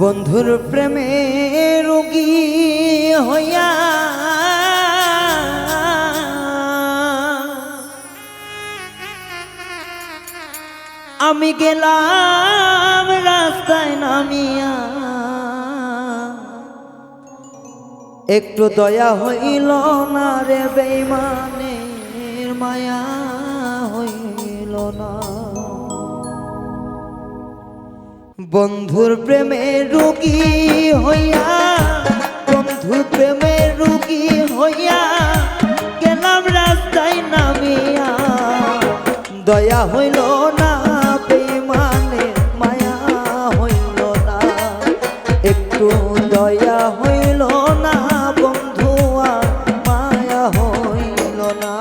বন্ধুর প্রেমে রোগী হইয়া আমি গেলাম রাস্তায় নামিয়া, একটু দয়া হইল না রে বেঈমানের মায়া হইল না। বন্ধুর প্রেমে রোগী হইয়া, বন্ধুর প্রেমে রোগী হইয়া গেলাম রাস্তায় নামিয়া, দয়া হইল না বেঈমানের মায়া হইল না, একটু দয়া হইল না বন্ধু আর মায়া হইল না।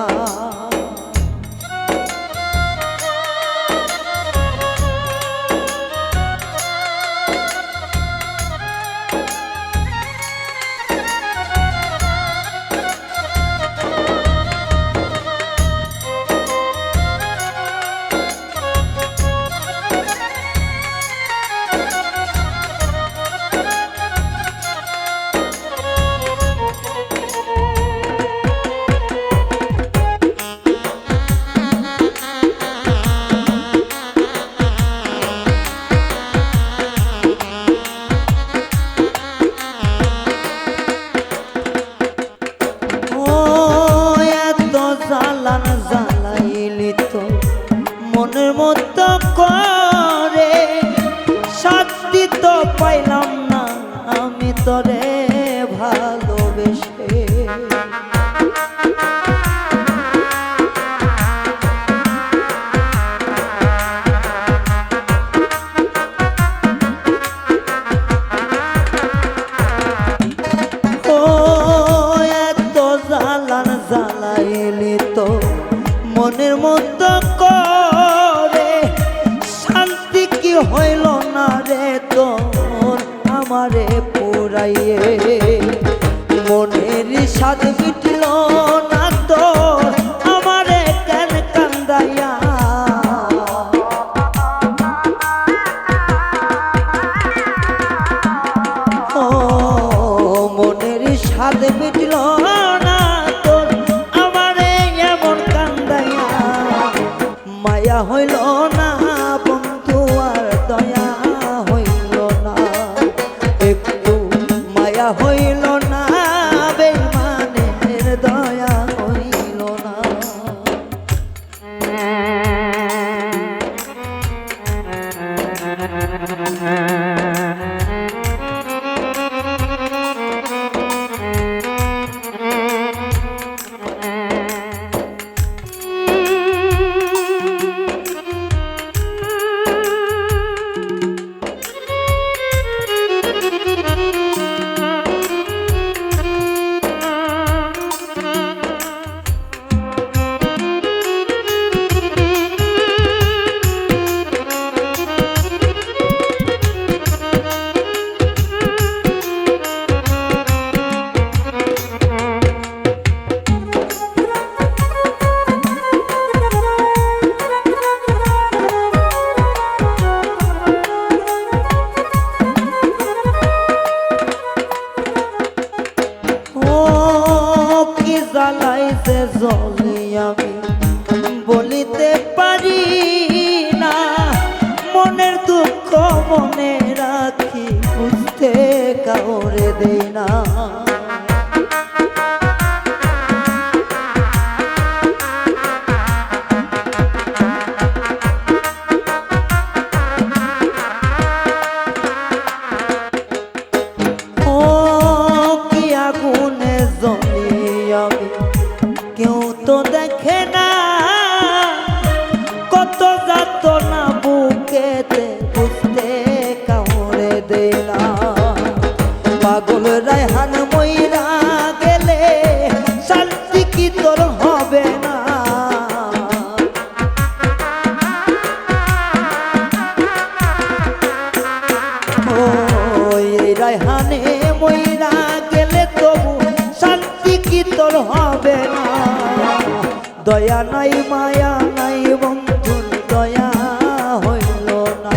জ্বালাইলি তো মনের মতো করে, শান্তি তো পাইলাম না আমি তোরে ভালোবেসে। জ্বালাইলি তো মনের মতো করে, শান্তি কি হইল না রে তোর আমারে পুরাইয়ে, মনের স্বাদ মিটল না তোর আমারে কেন কান্দাইয়া। ও মনের স্বাদ মিটল না তোর আমারে এমন কান্দাইয়া, মায়া হইল না বন্ধু আর দয়া হইল না, একটু মায়া হইল না বেঈমানের দয়া হইল না। জ্বালাইছে জলে আমি বলিতে পারি না, মনের দুঃখ মনে রাখি বুঝতে কাউরে দেই না। ও কি আগুনে জ্বলি আমি কেউ তো দেখে না, কত যাতনা বুকেতে বুঝতে কাউরে দেয় না। পাগল রায়হান মইরা গেলে শান্তি কি তোর হবে না। ওই রায়হানে মইরা গেলে তবু শান্তি কি তোর হবে না। দয়া নাই মায়া নাই বন্ধুর দয়া হইল না,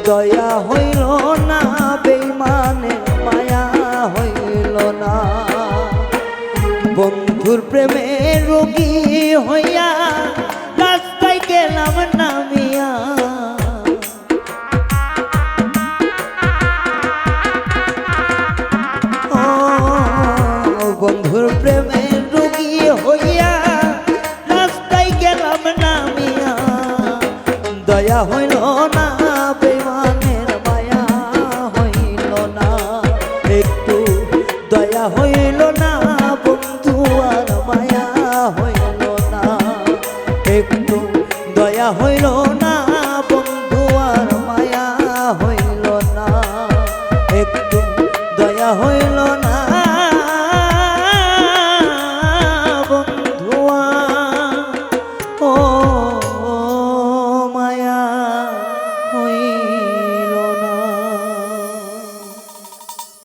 দয়া হইল দয়া হইল না বেমানের মায়া হইল না একটু দয়া হইল না বন্ধু আর মায়া হইল না একটু দয়া হইল না বন্ধু আর মায়া হইল না একটু দয়া হইল না